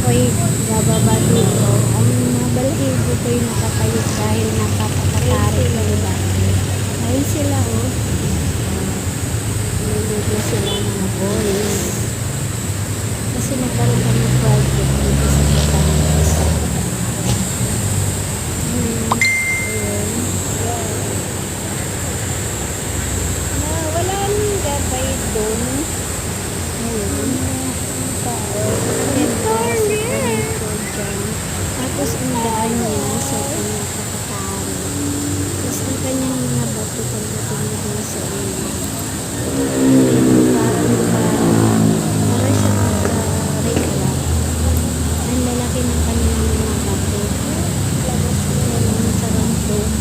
ako'y bababa dito, ang mga balahibo ko'y nakatayo dahil napapakatarik ng dati. Ayun sila, oh. Naliligo sila mga boys. Kasi nagkaroon kami project dito sa Batangas. Ayun. Wala nang gabay doon. Ayun. Tapos ang daan niya sa kanyang kakatari. Tapos ang kanyang mga bato pagdating na din sa inyo. Para siya magka-reclap. Ang lalaki ng kanyang mga bato. Ang sarap doon.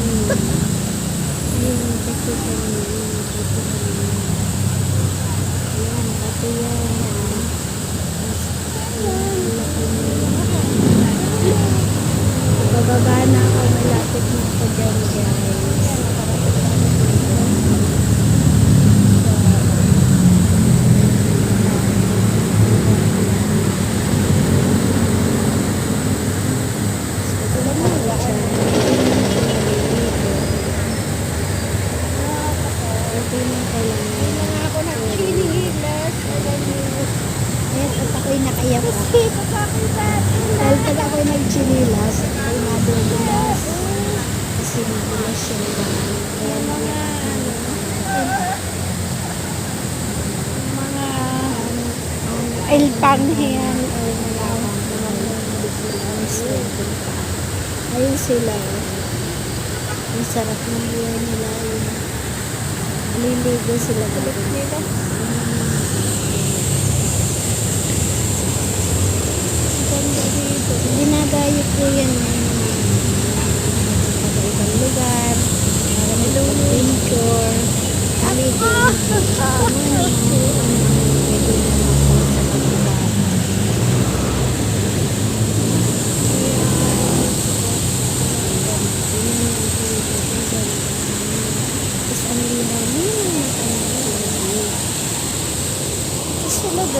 Ayun, nakikita niyo yung bato kanina. Ayan, bato yan. Bababa na ako, malapit na ako dyan, guys. Ako'y nakayapa. Dahil pag ako'y nagchinilas, ako'y nadudulas. Kasi nadulas yung bahay. Kaya mga ilpanghiyan o ayun sila. Ang sarap ng buhay nila. Liligo sila dito. Dinadayo po yan.